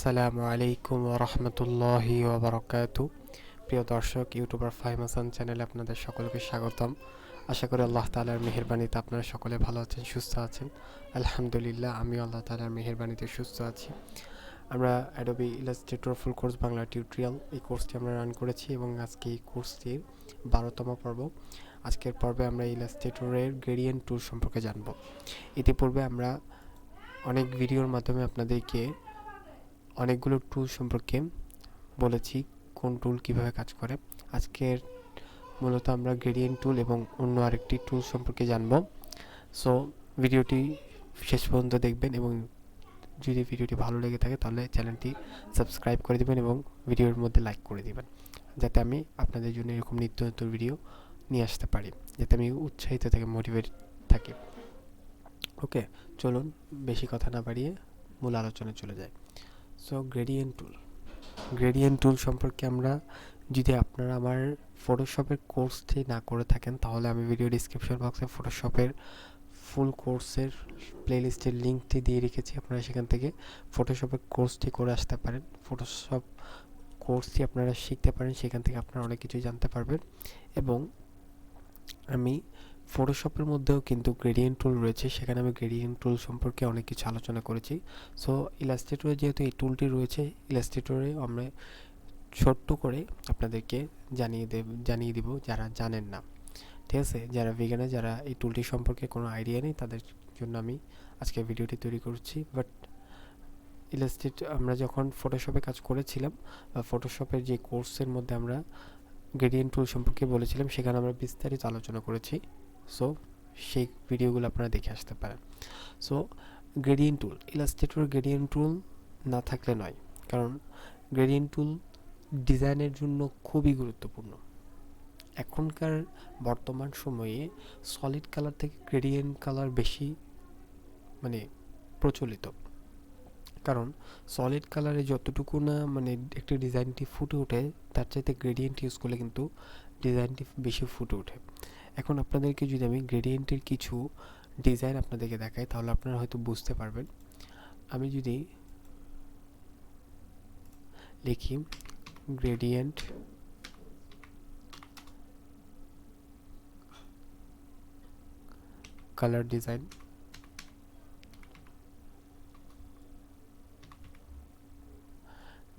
আসসালামু আলাইকুম ওয়া রাহমাতুল্লাহি ওয়া বারাকাতু। প্রিয় দর্শক, ইউটিউবার ফাহিম হাসান চ্যানেলে আপনাদের সকলকে স্বাগতম। আশা করি আল্লাহ তাআলার মেহেরবানিতে আপনারা সকলে ভালো আছেন, সুস্থ আছেন। আলহামদুলিল্লাহ, আমিও আল্লাহ তাআলার মেহেরবানিতে সুস্থ আছি। আমরা Adobe Illustrator full course Bangla tutorial এই কোর্সটি আমরা রান করেছি এবং আজকে এই কোর্সটির 12তম পর্ব। আজকের পর্বে আমরা ইলাস্ট্রেটরের গ্রেডিয়েন্ট টুল সম্পর্কে জানব। ইতিপূর্বে আমরা অনেক ভিডিওর মাধ্যমে আপনাদেরকে অনেকগুলো টুল সম্পর্কে বলেছি, কোন টুল কিভাবে কাজ করে। আজকের মূলত আমরা গ্রেডিয়েন্ট টুল এবং অন্য আরেকটি টুল সম্পর্কে জানব। সো ভিডিওটি শেষ পর্যন্ত দেখবেন এবং যদি ভিডিওটি ভালো লেগে থাকে তাহলে চ্যানেলটি সাবস্ক্রাইব করে দেবেন এবং ভিডিওর মধ্যে লাইক করে দেবেন, যাতে আমি আপনাদের জন্য এরকম নিত্য নতুন ভিডিও নিয়ে আসতে পারি, যাতে আমি উৎসাহিত থেকে মোটিভেট থাকি। ওকে, চলুন বেশি কথা না বাড়িয়ে মূল আলোচনায় চলে যাই। সো গ্রেডিয়েন্ট টুল সম্পর্কে আমরা, যদি আপনারা আমার ফটোশপের কোর্সটি না করে থাকেন তাহলে আমি ভিডিও ডিসক্রিপশন বক্সে ফটোশপের ফুল কোর্সের প্লেলিস্টের লিঙ্কটি দিয়ে রেখেছি। আপনারা সেখান থেকে ফটোশপের কোর্সটি করে আসতে পারেন। ফটোশপ কোর্সটি আপনারা শিখতে পারেন, সেখান থেকে আপনারা অনেক কিছুই জানতে পারবেন। এবং আমি ফটোশপের মধ্যেও কিন্তু গ্রেডিয়েন্ট টুল রয়েছে, সেখানে আমি গ্রেডিয়েন্ট টুল সম্পর্কে অনেক কিছু আলোচনা করেছি। সো ইলাস্ট্রেটরে যেহেতু এই টুলটি রয়েছে, ইলাস্ট্রেটরে আমরা ছোট্ট করে আপনাদেরকে জানিয়ে দিব যারা জানেন না, ঠিক আছে? যারা বিজ্ঞানে, যারা এই টুলটি সম্পর্কে কোনো আইডিয়া নেই, তাদের জন্য আমি আজকে ভিডিওটি তৈরি করছি। বাট আমরা যখন ফটোশপে কাজ করেছিলাম বা ফটোশপের যে কোর্সের মধ্যে আমরা গ্রেডিয়েন্ট টুল সম্পর্কে বলেছিলাম, সেখানে আমরা বিস্তারিত আলোচনা করেছি। সো সেই ভিডিওগুলো আপনারা দেখে আসতে পারেন। সো গ্রেডিয়েন্ট টুল, ইলাস্ট্রেটর গ্রেডিয়েন্ট টুল না থাকলে নয়, কারণ গ্রেডিয়েন্ট টুল ডিজাইনের জন্য খুবই গুরুত্বপূর্ণ। এখনকার বর্তমান সময়ে সলিড কালার থেকে গ্রেডিয়েন্ট কালার বেশি প্রচলিত, কারণ সলিড কালারে যতটুকু না একটি ডিজাইনটি ফুটে ওঠে, তার চাইতে গ্রেডিয়েন্ট ইউজ করলে কিন্তু ডিজাইনটি বেশি ফুটে ওঠে। এখন আপনাদেরকে যদি আমি গ্রেডিয়েন্টের কিছু ডিজাইন আপনাদেরকে দেখাই তাহলে আপনারা হয়তো বুঝতে পারবেন। আমি যদি লিখি gradient colour design,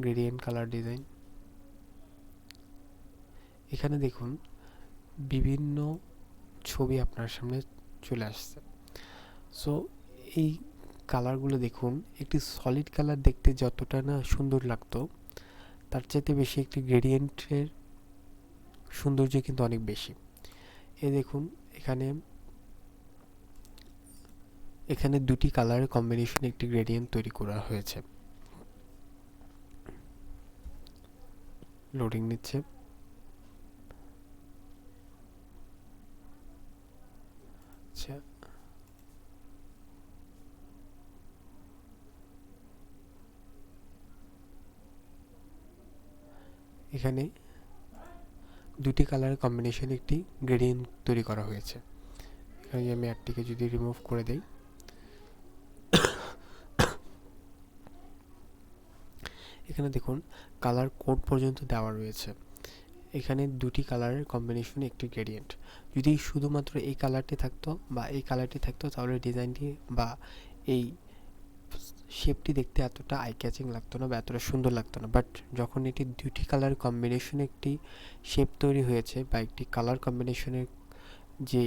gradient colour design, এখানে দেখুন বিভিন্ন ছবি আপনার সামনে চলে আসছে। সো এই কালারগুলো দেখুন, একটি সলিড কালার দেখতে যতটা না সুন্দর লাগতো, তার চাইতে বেশি একটি গ্রেডিয়েন্টের সৌন্দর্য কিন্তু অনেক বেশি। এই দেখুন, এখানে দুটি কালারের কম্বিনেশনে একটি গ্রেডিয়েন্ট তৈরি করা হয়েছে। লোডিং নিচ্ছে। আচ্ছা, এখানে দুটি কালারের কম্বিনেশনে একটি গ্রেডিয়েন্ট তৈরি করা হয়েছে। এখানে আমি একটিকে যদি রিমুভ করে দেই, এখানে দেখুন কালার কোড পর্যন্ত দেওয়া রয়েছে। এখানে দুটি কালারের কম্বিনেশনে একটি গ্রেডিয়েন্ট। যদি শুধুমাত্র এই কালারটি থাকতো বা এই কালারটি থাকতো তাহলে ডিজাইনটি বা এই শেপটি দেখতে এতটা আই ক্যাচিং লাগতো না বা এতটা সুন্দর লাগতো না। বাট যখন এটি দুটি কালার কম্বিনেশনে একটি শেপ তৈরি হয়েছে বা একটি কালার কম্বিনেশনের যে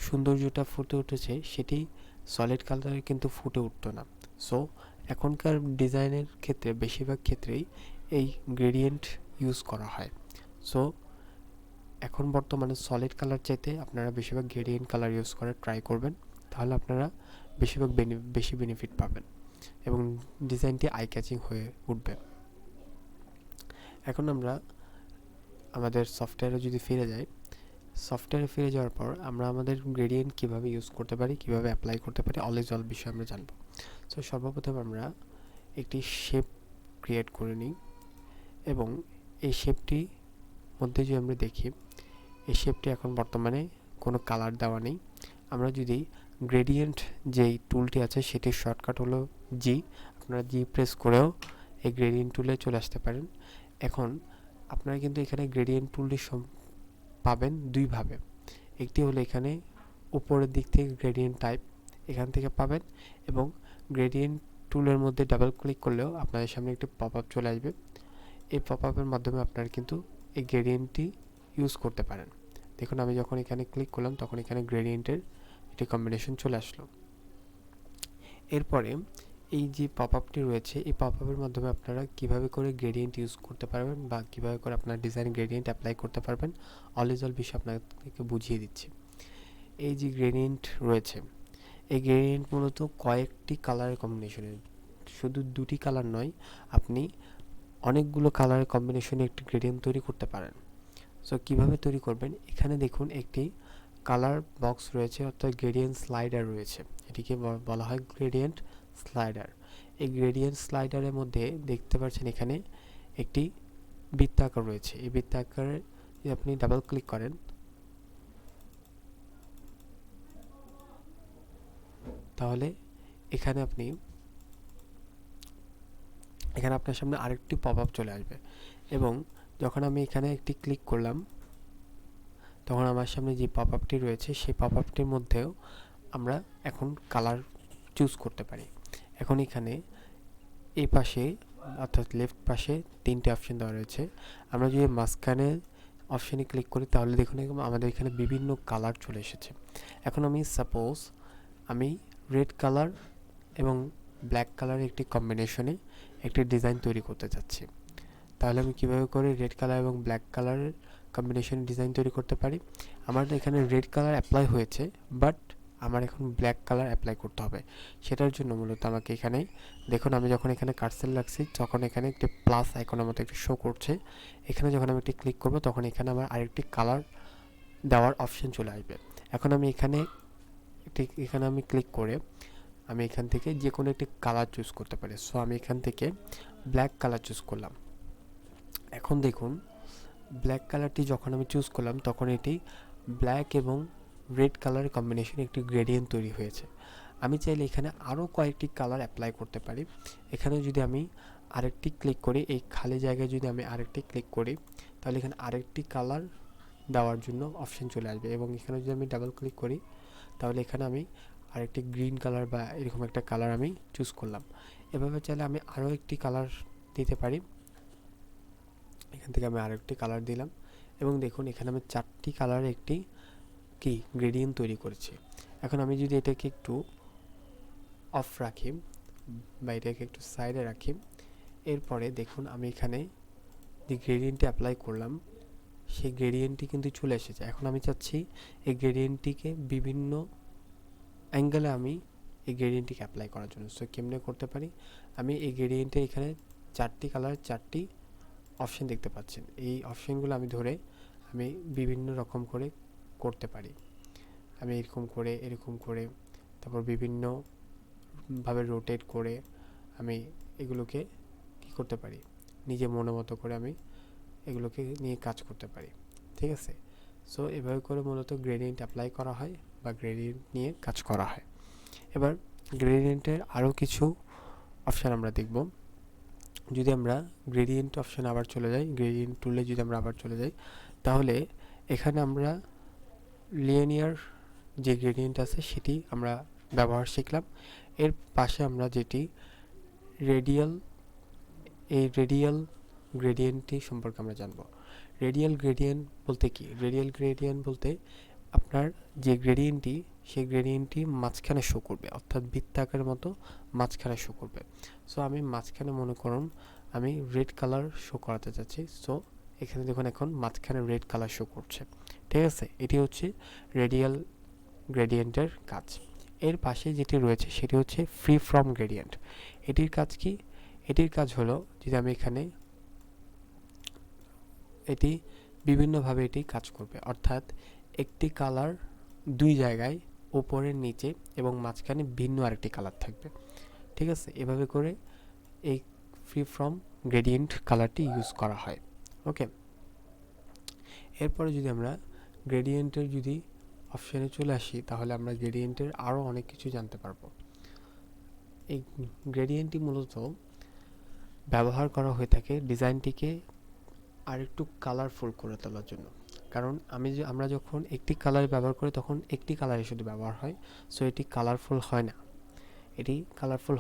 সৌন্দর্যটা ফুটে উঠেছে, সেটি সলিড কালারে কিন্তু ফুটে উঠতো না। সো এখনকার ডিজাইনের ক্ষেত্রে বেশিরভাগ ক্ষেত্রেই এই গ্রেডিয়েন্ট ইউজ করা হয়। সো এখন বর্তমানে সলিড কালার চাইতে আপনারা বেশিরভাগ গ্রেডিয়েন্ট কালার ইউজ করার ট্রাই করবেন, তাহলে আপনারা বেশি বেনিফিট পাবেন এবং ডিজাইনটি আই ক্যাচিং হয়ে উঠবে। এখন আমরা আমাদের সফটওয়্যারে যদি ফিরে যাই, সফটওয়্যারে ফিরে যাওয়ার পর আমরা আমাদের গ্রেডিয়েন্ট কীভাবে ইউজ করতে পারি, কীভাবে অ্যাপ্লাই করতে পারি, অল বিষয়ে আমরা জানব। সো সর্বপ্রথম আমরা একটি শেপ ক্রিয়েট করে নিই এবং এই শেপটি মধ্যে যদি আমরা দেখি, এই শেপটি এখন বর্তমানে কোনো কালার দেওয়া নেই। আমরা যদি গ্রেডিয়েন্ট যেই টুলটি আছে সেটির শর্টকাট হলো জি, আপনারা জি প্রেস করেও এই গ্রেডিয়েন্ট টুলে চলে আসতে পারেন। এখন আপনারা কিন্তু এখানে গ্রেডিয়েন্ট টুলটি পাবেন দুইভাবে। একটি হলো এখানে উপরের দিক থেকে গ্রেডিয়েন্ট টাইপ এখান থেকে পাবেন, এবং গ্রেডিয়েন্ট টুলের মধ্যে ডাবল ক্লিক করলেও আপনাদের সামনে একটি পপ আপ চলে আসবে। এই পপ আপের মাধ্যমে আপনারা কিন্তু এই গ্রেডিয়েন্টটি ইউজ করতে পারেন। দেখুন আমি যখন এখানে ক্লিক করলাম তখন এখানে গ্রেডিয়েন্টের একটি কম্বিনেশন চলে আসলো। এরপরে এই যে পপ আপটি রয়েছে, এই পপ আপের মাধ্যমে আপনারা কিভাবে করে গ্রেডিয়েন্ট ইউজ করতে পারবেন বা কিভাবে করে আপনার ডিজাইন গ্রেডিয়েন্ট অ্যাপ্লাই করতে পারবেন, অল বিষয় আপনাদেরকে বুঝিয়ে দিচ্ছি। এই যে গ্রেডিয়েন্ট রয়েছে, এই গ্রেডিয়েন্ট মূলত কয়েকটি কালারের কম্বিনেশনে, শুধু দুটি কালার নয়, আপনি অনেকগুলো কালারের কম্বিনেশনে একটি গ্রেডিয়েন্ট তৈরি করতে পারেন। সো কীভাবে তৈরি করবেন, এখানে দেখুন একটি কালার বক্স রয়েছে, অর্থাৎ গ্রেডিয়েন্ট স্লাইডার রয়েছে। এটিকে বলা হয় গ্রেডিয়েন্ট স্লাইডার। এই গ্রেডিয়েন্ট স্লাইডারের মধ্যে দেখতে পাচ্ছেন এখানে একটি বৃত্তাকার রয়েছে। এই বৃত্তাকারে যদি আপনি ডাবল ক্লিক করেন তাহলে এখানে আপনার সামনে আরেকটি পপ আপ চলে আসবে, এবং যখন আমি এখানে একটি ক্লিক করলাম তখন আমার সামনে যে পপ আপটি রয়েছে সেই পপ আপটির মধ্যেও আমরা এখন কালার চুজ করতে পারি। এখন এখানে এই পাশে অর্থাৎ লেফট পাশে তিনটে অপশন দেওয়া রয়েছে। আমরা যদি মাঝখানে অপশানে ক্লিক করি তাহলে দেখুন আমাদের এখানে বিভিন্ন কালার চলে এসেছে। এখন আমি সাপোজ আমি রেড কালার এবং ব্ল্যাক কালারের একটি কম্বিনেশনে একটি ডিজাইন তৈরি করতে চাচ্ছি। তাহলে আমি কীভাবে করে রেড কালার এবং ব্ল্যাক কালারের কম্বিনেশন ডিজাইন তৈরি করতে পারি। আমার এখানে রেড কালার অ্যাপ্লাই হয়েছে, বাট আমার এখন ব্ল্যাক কালার অ্যাপ্লাই করতে হবে। সেটার জন্য মূলত আমাকে এখানে দেখুন আমি যখন এখানে কার্সর রাখছি তখন এখানে একটি প্লাস আইকনের মতো একটি শো করছে। এখানে যখন আমি একটি ক্লিক করব তখন এখানে আমার আরেকটি কালার দেওয়ার অপশন চলে আসবে। এখন আমি এখানে ক্লিক করে আমি এখান থেকে যে কোনো একটি কালার চুজ করতে পারি। সো আমি এখান থেকে ব্ল্যাক কালার চুজ করলাম। এখন দেখুন ব্ল্যাক কালারটি যখন আমি চুজ করলাম তখন এটি ব্ল্যাক এবং রেড কালারের কম্বিনেশনে একটি গ্রেডিয়েন্ট তৈরি হয়েছে। আমি চাইলে এখানে আরও কয়েকটি কালার অ্যাপ্লাই করতে পারি। এখানে যদি আমি আরেকটি ক্লিক করি, এই খালি জায়গায় যদি আমি আরেকটি ক্লিক করি তাহলে এখানে আরেকটি কালার দেওয়ার জন্য অপশন চলে আসবে, এবং এখানে যদি আমি ডাবল ক্লিক করি তাহলে এখানে আমি আরেকটি গ্রিন কালার বা এরকম একটা কালার আমি চুজ করলাম। এভাবে চাইলে আমি আরও একটি কালার দিতে পারি। এখান থেকে আমি আরেকটি কালার দিলাম, এবং দেখুন এখানে আমি চারটি কালারের একটি গ্রেডিয়েন্ট তৈরি করেছি। এখন আমি যদি এটাকে একটু অফ রাখি বা এটাকে একটু সাইডে রাখি, এরপরে দেখুন আমি এখানে যে গ্রেডিয়েন্টটি অ্যাপ্লাই করলাম সেই গ্রেডিয়েন্টটি কিন্তু চলে এসেছে। এখন আমি চাচ্ছি এই গ্রেডিয়েন্টটিকে বিভিন্ন অ্যাঙ্গেলে আমি এই গ্রেডিয়েন্টটিকে অ্যাপ্লাই করার জন্য। সো কেমনে করতে পারি, আমি এই গ্রেডিয়েন্টে এখানে চারটি কালার চারটি অপশন দেখতে পাচ্ছেন। এই অপশনগুলো আমি ধরে আমি বিভিন্ন রকম করে করতে পারি। আমি এরকম করে তারপর বিভিন্নভাবে রোটেট করে আমি এগুলোকে করতে পারি, নিজে মনের মতো করে আমি এগুলোকে নিয়ে কাজ করতে পারি। ঠিক আছে, সো এভাবে করে মূলত গ্রেডিয়েন্ট অ্যাপ্লাই করা হয় বা গ্রেডিয়েন্ট নিয়ে কাজ করা হয়। এবার গ্রেডিয়েন্টের আরও কিছু অপশান আমরা দেখব। যদি আমরা গ্রেডিয়েন্ট অপশানে আবার চলে যাই, গ্রেডিয়েন্ট টুলে যদি আমরা আবার চলে যাই তাহলে এখানে আমরা লিনিয়ার যে গ্রেডিয়েন্ট আছে সেটি আমরা ব্যবহার শিখলাম। এর পাশে আমরা যেটি রেডিয়াল গ্রেডিয়েন্টটি সম্পর্কে আমরা জানব। রেডিয়াল গ্রেডিয়েন্ট বলতে কি? রেডিয়াল গ্রেডিয়েন্ট বলতে আপনার যে গ্রেডিয়েন্টটি সেই গ্রেডিয়েন্টটি মাঝখানে শো করবে, অর্থাৎ বৃত্তাকারের মতো মাঝখানে শো করবে। সো আমি মাঝখানে মনে করুন আমি রেড কালার শো করাতে চাচ্ছি। সো এখানে দেখুন এখন মাঝখানে রেড কালার শো করছে। ঠিক আছে, এটি হচ্ছে রেডিয়াল গ্রেডিয়েন্টের কাজ। এর পাশে যেটি রয়েছে সেটি হচ্ছে ফ্রি ফ্রম গ্রেডিয়েন্ট। এটির কাজ কি? এটির কাজ হলো যদি আমি এখানে এটি বিভিন্নভাবে এটি কাজ করবে, অর্থাৎ একটি কালার দুই জায়গায় উপরে নিচে এবং মাঝখানে ভিন্ন আরেকটি কালার থাকবে। ঠিক আছে, এভাবে করে এই ফ্রি ফ্রম গ্রেডিয়েন্ট কালারটি ইউজ করা হয়। ওকে, এরপরে যদি আমরা গ্রেডিয়েন্টের অপশানে চলে আসি তাহলে আমরা গ্রেডিয়েন্টের আরও অনেক কিছু জানতে পারবো। এই গ্রেডিয়েন্টটি মূলত ব্যবহার করা হয়ে থাকে ডিজাইনটিকে আরেকটু কালারফুল করে তোলার জন্য। কারণ আমরা যখন একটি কালার ব্যবহার করি তখন একটি কালারে শুধু ব্যবহার হয়, সো এটি কালারফুল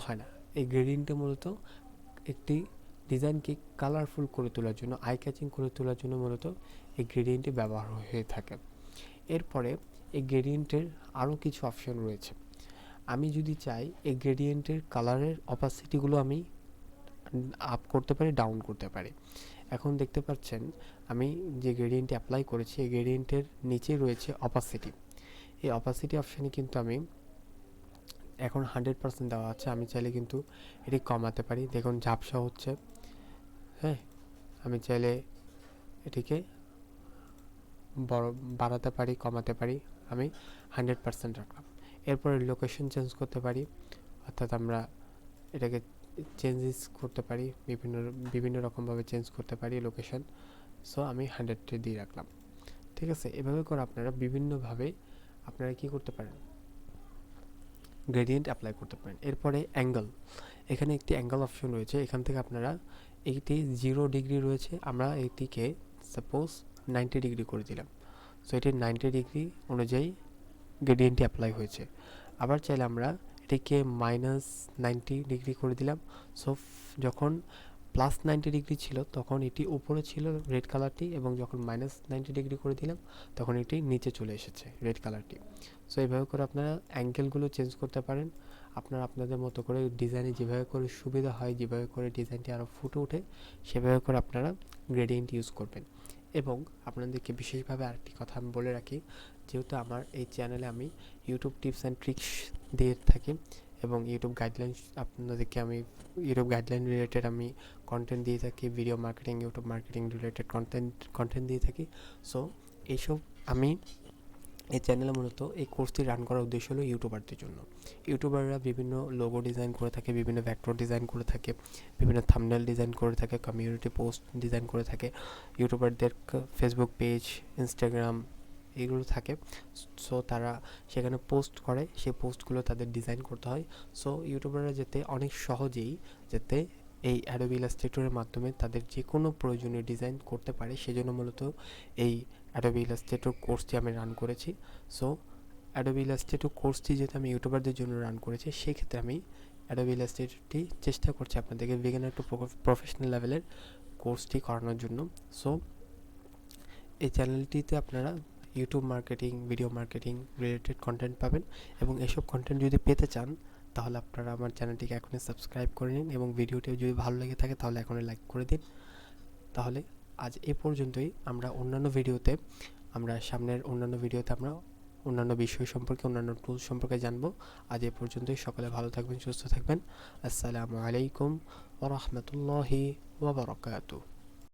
হয় না। এই গ্রেডিয়েন্টটা মূলত একটি ডিজাইনকে কালারফুল করে তোলার জন্য, আই ক্যাচিং করে তোলার জন্য মূলত এই গ্রেডিয়েন্টটি ব্যবহার হয়ে থাকে। এরপরে এই গ্রেডিয়েন্টের আরও কিছু অপশন রয়েছে। আমি যদি চাই এই গ্রেডিয়েন্টের কালারের অপাসিটিগুলো আমি আপ করতে পারি, ডাউন করতে পারি। এখন দেখতে পাচ্ছেন আমি যে গ্রেডিয়েন্টটি অ্যাপ্লাই করেছি এই গ্রেডিয়েন্টের নিচে রয়েছে অপাসিটি। এই অপাসিটি অপশানে কিন্তু আমি এখন 100% দেওয়া আছে, আমি চাইলে কিন্তু এটি কমাতে পারি। দেখুন ঝাপসা হচ্ছে, হ্যাঁ, আমি চাইলে এটিকে বড় বাড়াতে পারি, কমাতে পারি। আমি 100% রাখলাম। এরপরে লোকেশন চেঞ্জ করতে পারি, অর্থাৎ আমরা এটাকে চেঞ্জেস করতে পারি, বিভিন্ন রকমভাবে চেঞ্জ করতে পারি লোকেশন। সো আমি 100 দিয়ে রাখলাম। ঠিক আছে, এভাবে করে আপনারা বিভিন্নভাবে আপনারা কি করতে পারেন, গ্রেডিয়েন্ট অ্যাপ্লাই করতে পারেন। এরপরে অ্যাঙ্গেল, এখানে একটি অ্যাঙ্গেল অপশন রয়েছে। এখান থেকে আপনারা এইটি 0 ডিগ্রি রয়েছে, আমরা এইটিকে সাপোজ 90 ডিগ্রি করে দিলাম। সো এটি 90 ডিগ্রি অনুযায়ী গ্রেডিয়েন্টটি অ্যাপ্লাই হয়েছে। আবার চাইলে আমরা এটিকে -90 ডিগ্রি করে দিলাম। সো যখন +90 ডিগ্রি ছিল তখন এটি উপরে ছিল রেড কালারটি, এবং যখন -90 ডিগ্রি করে দিলাম তখন এটি নিচে চলে এসেছে রেড কালারটি। সো এইভাবে করে আপনারা অ্যাঙ্গেলগুলো চেঞ্জ করতে পারেন। আপনারা আপনাদের মতো করে ডিজাইনে যেভাবে করে সুবিধা হয়, যেভাবে করে ডিজাইনটি আরও ফুটে ওঠে, সেভাবে করে আপনারা গ্রেডিয়েন্ট ইউজ করবেন। এবং আপনাদেরকে বিশেষভাবে আরেকটি কথা আমি বলে রাখি, যেহেতু আমার এই চ্যানেলে আমি ইউটিউব টিপস অ্যান্ড ট্রিক্স দিয়ে থাকি এবং ইউটিউব গাইডলাইন রিলেটেড আমি কন্টেন্ট দিয়ে থাকি, video marketing, YouTube marketing related content দিয়ে থাকি। সো এইসব আমি এই চ্যানেলে মূলত এই কোর্সটি রান করার উদ্দেশ্য হলো ইউটিউবারদের জন্য। ইউটিউবাররা বিভিন্ন লোগো ডিজাইন করে থাকে, বিভিন্ন ভেক্টর ডিজাইন করে থাকে, বিভিন্ন থাম্বনেল ডিজাইন করে থাকে, কমিউনিটি পোস্ট ডিজাইন করে থাকে। ইউটিউবারদের ফেসবুক পেজ, ইনস্টাগ্রাম এগুলো থাকে। সো তারা সেখানে পোস্ট করে, সেই পোস্টগুলো তাদের ডিজাইন করতে হয়। সো ইউটিউবাররা যাতে অনেক সহজেই যাতে এই অ্যাডোবি ইলাস্ট্রেটরের মাধ্যমে তাদের যে কোনো প্রয়োজনীয় ডিজাইন করতে পারে, সেজন্য মূলত এই অ্যাডোবি ইলাস্ট্রেটর কোর্সটি আমি রান করেছি। সো অ্যাডোবি ইলাস্ট্রেটর কোর্সটি যেহেতু আমি ইউটিউবারদের জন্য রান করেছি, সেক্ষেত্রে আমি অ্যাডোবি ইলাস্ট্রেটরটি চেষ্টা করছি আপনাদেরকে বিগিনার টু প্রফেশনাল লেভেলের কোর্সটি করানোর জন্য। সো এই চ্যানেলটিতে আপনারা YouTube marketing, video marketing related content পাবেন, এবং এসব কন্টেন্ট যদি পেতে চান তাহলে আপনারা আমার চ্যানেলটিকে এখনই সাবস্ক্রাইব করে নিন, এবং ভিডিওটি যদি ভালো লেগে থাকে তাহলে এখনই লাইক করে দিন। তাহলে আজ এ পর্যন্তই। আমরা সামনের অন্যান্য ভিডিওতে আমরা অন্যান্য বিষয় সম্পর্কে, অন্যান্য টুলস সম্পর্কে জানবো। আজ এ পর্যন্তই। সকলে ভালো থাকবেন, সুস্থ থাকবেন। আসসালামু আলাইকুম ওয়া রাহমাতুল্লাহি ওয়া বারাকাতুহু।